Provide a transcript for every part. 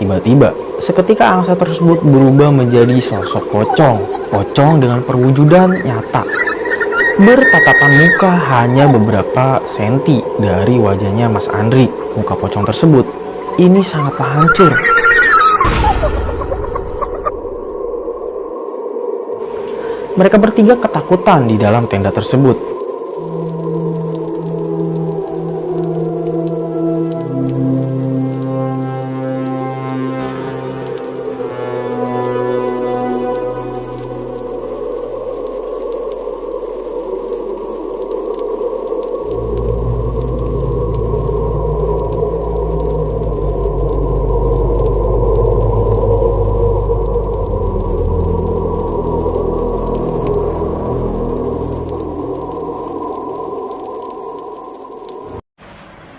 Tiba-tiba, seketika angsa tersebut berubah menjadi sosok pocong. Pocong dengan perwujudan nyata. Bertatapan muka hanya beberapa senti dari wajahnya Mas Andri. Muka pocong tersebut ini sangatlah hancur. Mereka bertiga ketakutan di dalam tenda tersebut.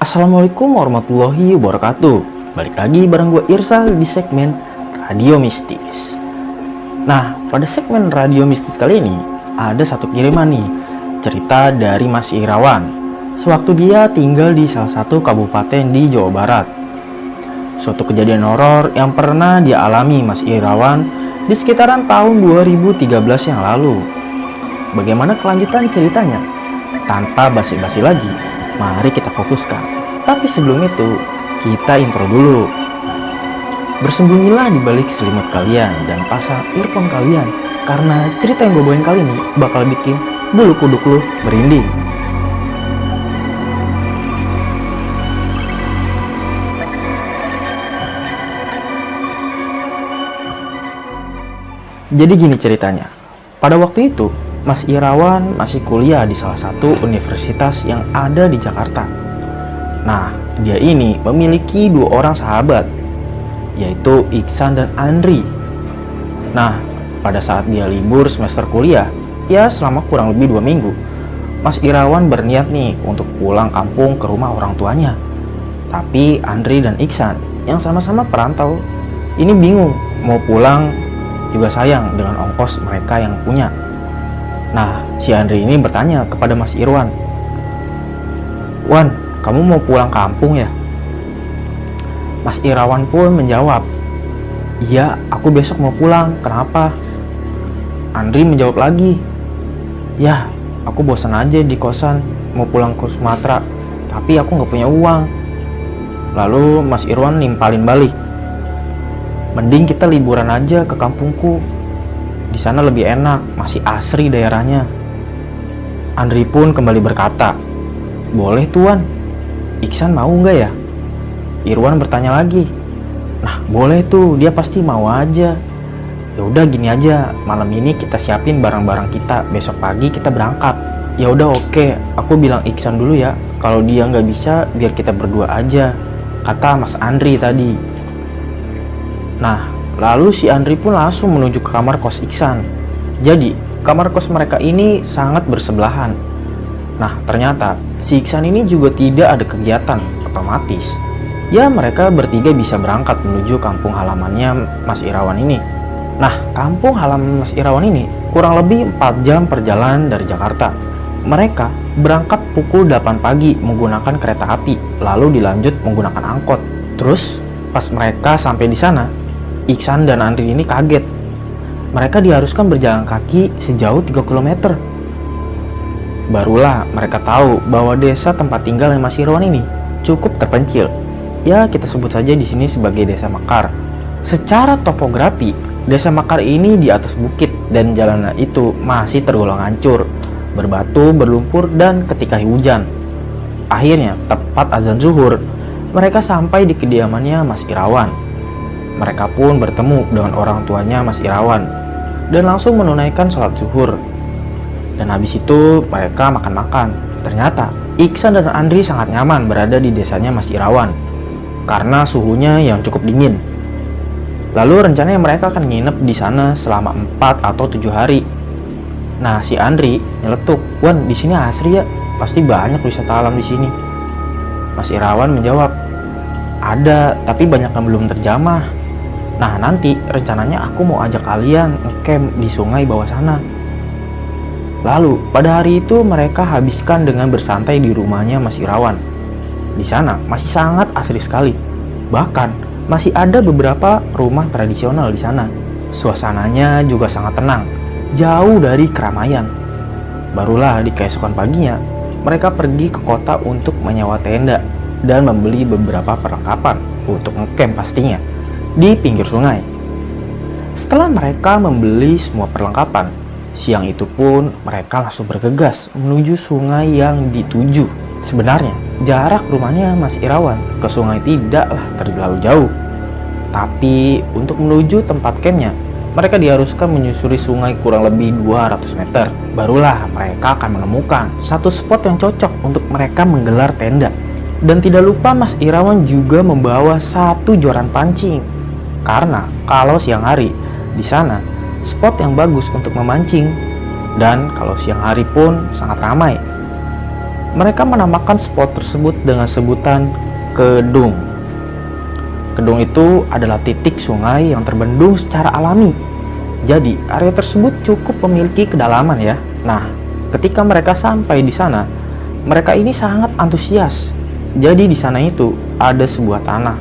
Assalamualaikum warahmatullahi wabarakatuh. Balik lagi bareng gue Irsal di segmen Radio Mistis. Nah, pada segmen Radio Mistis kali ini ada satu kiriman nih, cerita dari Mas Irawan. Sewaktu dia tinggal di salah satu kabupaten di Jawa Barat. Suatu kejadian horor yang pernah dia alami Mas Irawan di sekitaran tahun 2013 yang lalu. Bagaimana kelanjutan ceritanya? Tanpa basi-basi lagi, mari kita fokuskan. Tapi sebelum itu, kita intro dulu. Bersembunyilah di balik selimut kalian dan pasang earphone kalian, karena cerita yang gue bawain kali ini bakal bikin bulu kuduk lu merinding. Jadi gini ceritanya. Pada waktu itu, Mas Irawan masih kuliah di salah satu universitas yang ada di Jakarta. Nah, dia ini memiliki dua orang sahabat, yaitu Iksan dan Andri. Nah, pada saat dia libur semester kuliah, ya selama kurang lebih 2 minggu, Mas Irawan berniat nih untuk pulang kampung ke rumah orang tuanya. Tapi Andri dan Iksan yang sama-sama perantau, ini bingung mau pulang juga sayang dengan ongkos mereka yang punya. Nah, si Andri ini bertanya kepada Mas Irwan, "Wan, kamu mau pulang kampung ya?" Mas Irawan pun menjawab, "Iya, aku besok mau pulang. Kenapa?" Andri menjawab lagi, "Ya, aku bosan aja di kosan, mau pulang ke Sumatera, tapi aku nggak punya uang." Lalu Mas Irwan nimpalin balik, "Mending kita liburan aja ke kampungku. Di sana lebih enak, masih asri daerahnya." Andri pun kembali berkata, "Boleh tuan. Iksan mau nggak ya?" Irwan bertanya lagi, "Nah, boleh tuh, dia pasti mau aja." "Ya udah gini aja, malam ini kita siapin barang-barang kita, besok pagi kita berangkat." "Ya udah oke, aku bilang Iksan dulu ya, kalau dia nggak bisa biar kita berdua aja," kata Mas Andri tadi. Nah, lalu si Andri pun langsung menuju ke kamar kos Iksan. Jadi, kamar kos mereka ini sangat bersebelahan. Nah, ternyata si Iksan ini juga tidak ada kegiatan, otomatis ya mereka bertiga bisa berangkat menuju kampung halamannya Mas Irawan ini. Nah, kampung halaman Mas Irawan ini kurang lebih 4 jam perjalanan dari Jakarta. Mereka berangkat pukul 8 pagi menggunakan kereta api, lalu dilanjut menggunakan angkot. Terus, pas mereka sampai di sana, Iksan dan Andri ini kaget. Mereka diharuskan berjalan kaki sejauh 3 km. Barulah mereka tahu bahwa desa tempat tinggal Mas Irwan ini cukup terpencil. Ya, kita sebut saja di sini sebagai Desa Mekar. Secara topografi, Desa Mekar ini di atas bukit dan jalanan itu masih tergolong hancur, berbatu, berlumpur, dan ketika hujan. Akhirnya, tepat azan zuhur, mereka sampai di kediamannya Mas Irawan. Mereka pun bertemu dengan orang tuanya Mas Irawan dan langsung menunaikan sholat zuhur. Dan habis itu mereka makan-makan. Ternyata Iksan dan Andri sangat nyaman berada di desanya Mas Irawan karena suhunya yang cukup dingin. Lalu rencananya mereka akan nginep di sana selama 4 atau 7 hari. Nah, si Andri nyeletuk, "Wan, di sini asri ya? Pasti banyak wisata alam di sini." Mas Irawan menjawab, "Ada, tapi banyak yang belum terjamah. Nah, nanti rencananya aku mau ajak kalian ngecamp di sungai bawah sana." Lalu, pada hari itu mereka habiskan dengan bersantai di rumahnya Mas Irawan. Di sana masih sangat asri sekali. Bahkan, Masih ada beberapa rumah tradisional di sana. Suasananya juga sangat tenang, jauh dari keramaian. Barulah di keesokan paginya, mereka pergi ke kota untuk menyewa tenda dan membeli beberapa perlengkapan untuk ngecamp pastinya di pinggir sungai. Setelah mereka membeli semua perlengkapan, siang itu pun mereka langsung bergegas menuju sungai yang dituju. Sebenarnya, jarak rumahnya Mas Irawan ke sungai tidaklah terlalu jauh. Tapi untuk menuju tempat campnya, mereka diharuskan menyusuri sungai kurang lebih 200 meter. Barulah mereka akan menemukan satu spot yang cocok untuk mereka menggelar tenda. Dan tidak lupa Mas Irawan juga membawa satu joran pancing. Karena kalau siang hari, di sana spot yang bagus untuk memancing. Dan kalau siang hari pun sangat ramai. Mereka menamakan spot tersebut dengan sebutan Kedung. Kedung itu adalah titik sungai yang terbendung secara alami. Jadi, area tersebut cukup memiliki kedalaman ya. Nah, ketika mereka sampai di sana, mereka ini sangat antusias. Jadi di sana itu ada sebuah tanah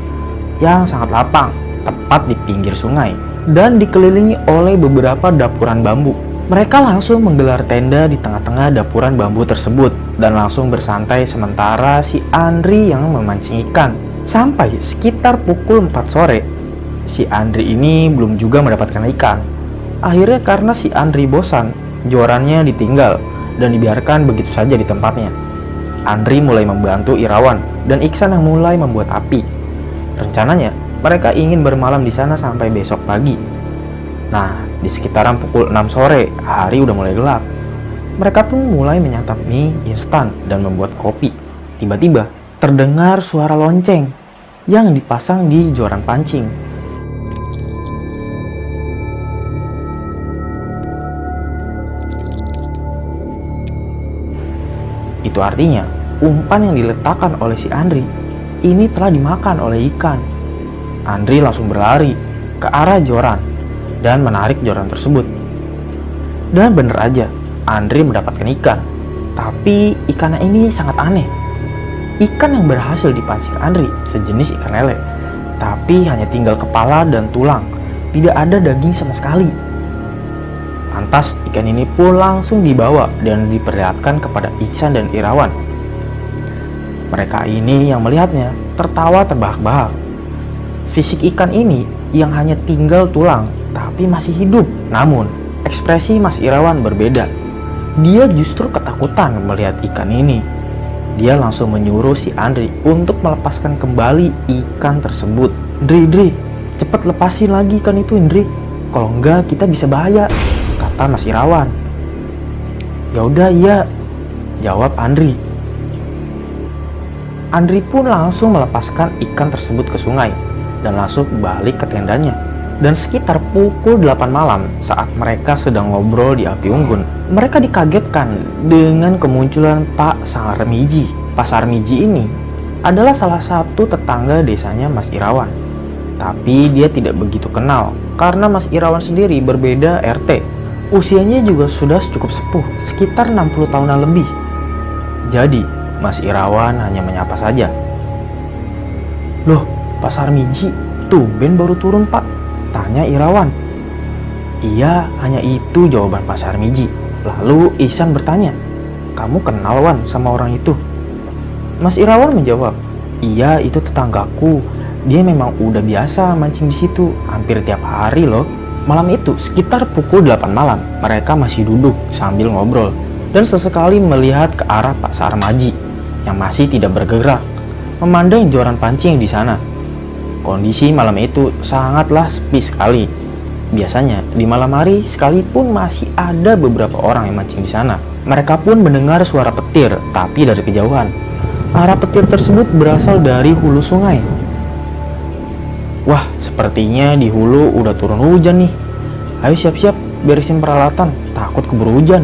yang sangat lapang, tepat di pinggir sungai, dan dikelilingi oleh beberapa dapuran bambu. Mereka langsung menggelar tenda di tengah-tengah dapuran bambu tersebut dan langsung bersantai sementara si Andri yang memancing ikan. Sampai sekitar pukul 4 sore, si Andri ini belum juga mendapatkan ikan. Akhirnya karena si Andri bosan, jorannya ditinggal dan dibiarkan begitu saja di tempatnya. Andri mulai membantu Irawan dan Iksan yang mulai membuat api. Rencananya, mereka ingin bermalam di sana sampai besok pagi. Nah, di sekitaran pukul 6 sore, hari udah mulai gelap. Mereka pun mulai menyantap mie instan dan membuat kopi. Tiba-tiba, terdengar suara lonceng yang dipasang di joran pancing. Itu artinya, umpan yang diletakkan oleh si Andri ini telah dimakan oleh ikan. Andri langsung berlari ke arah joran dan menarik joran tersebut. Dan bener aja, Andri mendapatkan ikan. Tapi ikannya ini sangat aneh. Ikan yang berhasil dipancing Andri sejenis ikan lele, tapi hanya tinggal kepala dan tulang, tidak ada daging sama sekali. Lantas ikan ini pun langsung dibawa dan diperlihatkan kepada Iksan dan Irawan. Mereka ini yang melihatnya tertawa terbahak-bahak. Fisik ikan ini yang hanya tinggal tulang, tapi masih hidup. Namun, ekspresi Mas Irawan berbeda. Dia justru ketakutan melihat ikan ini. Dia langsung menyuruh si Andri untuk melepaskan kembali ikan tersebut. Dri, cepet lepasin lagi ikan itu, Indri. Kalau enggak, kita bisa bahaya, kata Mas Irawan. Ya udah, iya, jawab Andri. Andri pun langsung melepaskan ikan tersebut ke sungai dan langsung balik ke tendanya. Dan sekitar pukul 8 malam saat mereka sedang ngobrol di api unggun, mereka dikagetkan dengan kemunculan Pak Sarmiji. Pak Sarmiji ini adalah salah satu tetangga desanya Mas Irawan. Tapi dia tidak begitu kenal karena Mas Irawan sendiri berbeda RT. Usianya juga sudah cukup sepuh, sekitar 60 tahunan lebih. Jadi, Mas Irawan hanya menyapa saja. Loh, Pak Sarmiji, tumben baru turun, Pak, tanya Irawan. Iya, hanya itu jawaban Pak Sarmiji. Lalu Ihsan bertanya, kamu kenal Wan sama orang itu? Mas Irawan menjawab, iya, itu tetanggaku. Dia memang udah biasa mancing di situ, hampir tiap hari loh. Malam itu, sekitar pukul 8 malam, mereka masih duduk sambil ngobrol dan sesekali melihat ke arah Pak Sarmaji yang masih tidak bergerak, memandang joran pancing di sana. Kondisi malam itu sangatlah sepi sekali. Biasanya di malam hari sekalipun masih ada beberapa orang yang mancing di sana. Mereka pun mendengar suara petir, tapi dari kejauhan. Arah petir tersebut berasal dari hulu sungai. Wah, sepertinya di hulu udah turun hujan nih. Ayo siap-siap beresin peralatan, takut keburu hujan,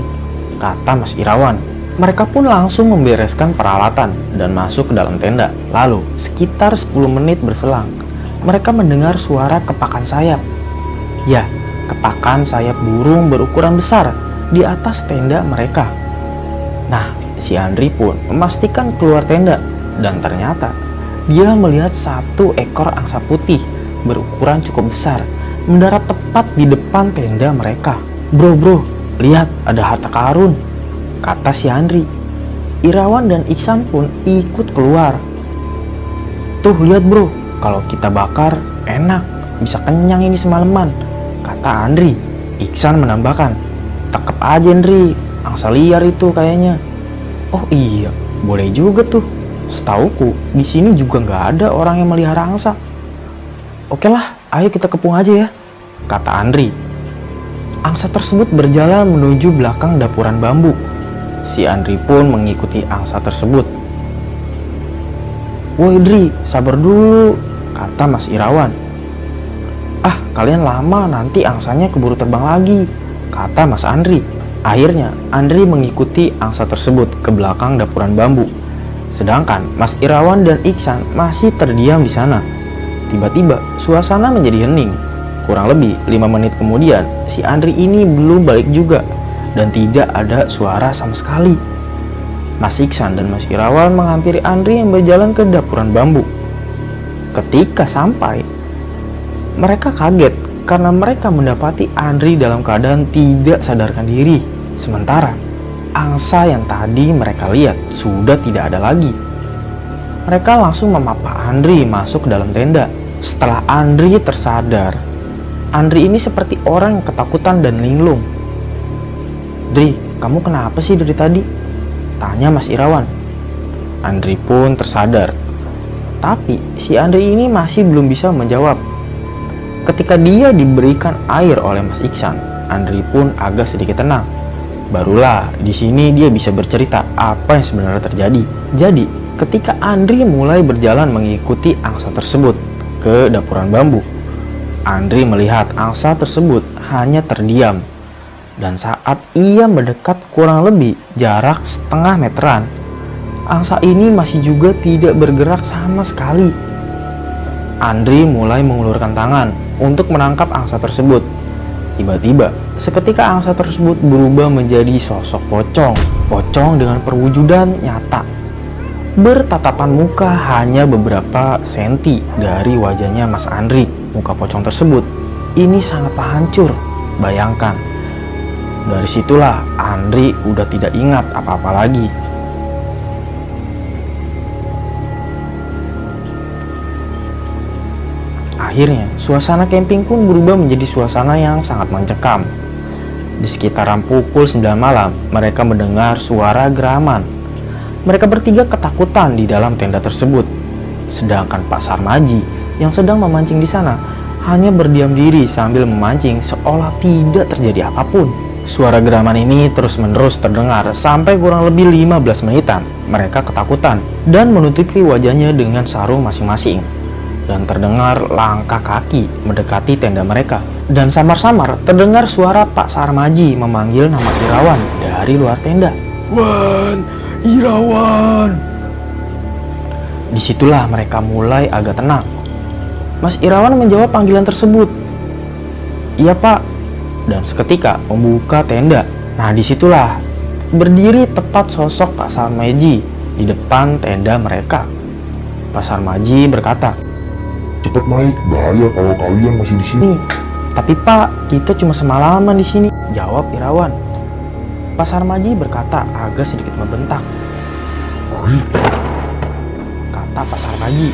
kata Mas Irawan. Mereka pun langsung membereskan peralatan dan masuk ke dalam tenda. Lalu, sekitar 10 menit berselang, mereka mendengar suara kepakan sayap. Ya, kepakan sayap burung berukuran besar di atas tenda mereka. Nah, si Andri pun memastikan keluar tenda dan ternyata dia melihat satu ekor angsa putih berukuran cukup besar mendarat tepat di depan tenda mereka. Bro, lihat ada harta karun, kata si Andri. Irawan dan Iksan pun ikut keluar. Tuh lihat bro, kalau kita bakar enak, bisa kenyang ini semalaman, kata Andri. Iksan menambahkan, tangkap aja Andri, angsa liar itu kayaknya. Oh iya, boleh juga tuh. Setauku di sini juga nggak ada orang yang melihara angsa. Oke lah, ayo kita kepung aja ya, kata Andri. Angsa tersebut berjalan menuju belakang dapuran bambu. Si Andri pun mengikuti angsa tersebut. Woi Dri, sabar dulu, kata Mas Irawan. Ah, kalian lama, nanti angsanya keburu terbang lagi, kata Mas Andri. Akhirnya Andri mengikuti angsa tersebut ke belakang dapuran bambu. Sedangkan Mas Irawan dan Iksan masih terdiam di sana. Tiba-tiba suasana menjadi hening. Kurang lebih 5 menit kemudian, si Andri ini belum balik juga dan tidak ada suara sama sekali. Mas Iksan dan Mas Irawan menghampiri Andri yang berjalan ke dapuran bambu. Ketika sampai, mereka kaget karena mereka mendapati Andri dalam keadaan tidak sadarkan diri. Sementara angsa yang tadi mereka lihat sudah tidak ada lagi. Mereka langsung memapa Andri masuk ke dalam tenda. Setelah Andri tersadar, Andri ini seperti orang yang ketakutan dan linglung. Dri, kamu kenapa sih dari tadi? Tanya Mas Irawan. Andri pun tersadar. Tapi si Andri ini masih belum bisa menjawab. Ketika dia diberikan air oleh Mas Iksan, Andri pun agak sedikit tenang. Barulah di sini dia bisa bercerita apa yang sebenarnya terjadi. Jadi, ketika Andri mulai berjalan mengikuti angsa tersebut ke dapuran bambu, Andri melihat angsa tersebut hanya terdiam. Dan saat ia mendekat kurang lebih jarak setengah meteran, angsa ini masih juga tidak bergerak sama sekali. Andri mulai mengulurkan tangan untuk menangkap angsa tersebut. Tiba-tiba, seketika angsa tersebut berubah menjadi sosok pocong. Pocong dengan perwujudan nyata. Bertatapan muka hanya beberapa senti dari wajahnya Mas Andri. Muka pocong tersebut ini sangatlah hancur. Bayangkan, dari situlah Andri udah tidak ingat apa-apa lagi. Akhirnya, suasana camping pun berubah menjadi suasana yang sangat mencekam. Di sekitaran pukul 9 malam, mereka mendengar suara geraman. Mereka bertiga ketakutan di dalam tenda tersebut. Sedangkan Pak Sarmaji yang sedang memancing di sana hanya berdiam diri sambil memancing seolah tidak terjadi apapun. Suara geraman ini terus-menerus terdengar sampai kurang lebih 15 menitan. Mereka ketakutan dan menutupi wajahnya dengan sarung masing-masing. Dan terdengar langkah kaki mendekati tenda mereka. Dan samar-samar terdengar suara Pak Sarmaji memanggil nama Irawan dari luar tenda. Wan, Irawan. Disitulah mereka mulai agak tenang. Mas Irawan menjawab panggilan tersebut. Iya Pak. Dan seketika membuka tenda. Nah disitulah berdiri tepat sosok Pak Sarmaji di depan tenda mereka. Pak Sarmaji berkata, cepat naik, bahaya kalau kalian masih di sini. Tapi Pak, kita cuma semalaman di sini, jawab Irawan. Pak Sarmaji berkata agak sedikit membentak. Naik, kata Pak Sarmaji.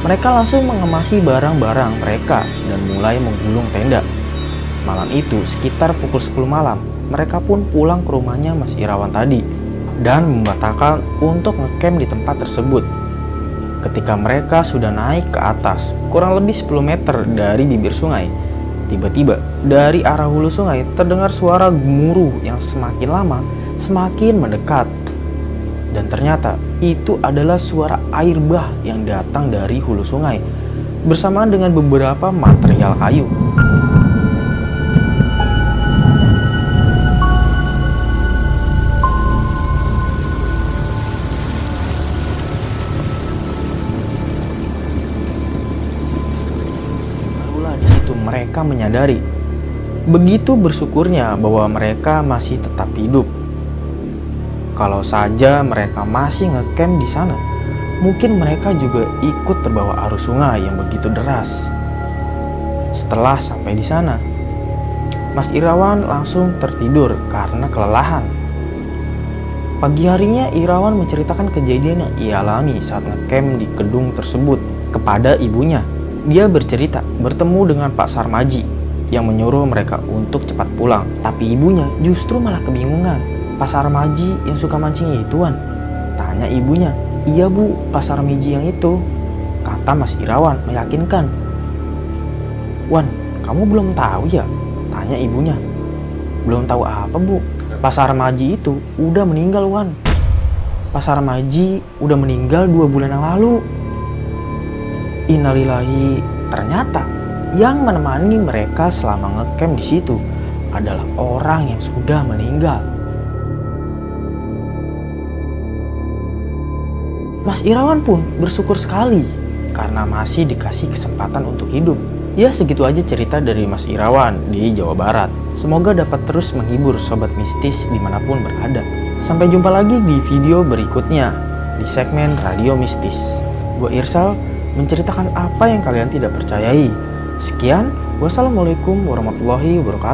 Mereka langsung mengemasi barang-barang mereka dan mulai menggulung tenda. Malam itu sekitar pukul 10 malam, mereka pun pulang ke rumahnya Mas Irawan tadi dan membatalkan untuk ngecamp di tempat tersebut. Ketika mereka sudah naik ke atas, kurang lebih 10 meter dari bibir sungai, tiba-tiba dari arah hulu sungai terdengar suara gemuruh yang semakin lama semakin mendekat. Dan ternyata itu adalah suara air bah yang datang dari hulu sungai bersamaan dengan beberapa material kayu. Mereka menyadari begitu bersyukurnya bahwa mereka masih tetap hidup. Kalau saja mereka masih ngecamp di sana, Mungkin mereka juga ikut terbawa arus sungai yang begitu deras. Setelah sampai di sana, Mas Irawan langsung tertidur karena kelelahan. Pagi harinya Irawan menceritakan kejadian yang ia alami saat ngecamp di gedung tersebut kepada ibunya. Dia bercerita bertemu dengan Pak Sarmaji yang menyuruh mereka untuk cepat pulang. Tapi ibunya justru malah kebingungan. Pak Sarmaji yang suka mancing ituan? Tanya ibunya. Iya bu, Pak Sarmaji yang itu, kata Mas Irawan meyakinkan. Wan, kamu belum tahu ya? Tanya ibunya. Belum tahu apa bu? Pak Sarmaji itu udah meninggal Wan. Pak Sarmaji udah meninggal 2 bulan yang lalu. Innalillahi, ternyata yang menemani mereka selama ngecamp di situ adalah orang yang sudah meninggal. Mas Irawan pun bersyukur sekali karena masih dikasih kesempatan untuk hidup. Ya segitu aja cerita dari Mas Irawan di Jawa Barat. Semoga dapat terus menghibur sobat mistis dimanapun berada. Sampai jumpa lagi di video berikutnya di segmen Radio Mistis. Gue Irsal menceritakan apa yang kalian tidak percayai. Sekian, wassalamualaikum warahmatullahi wabarakatuh.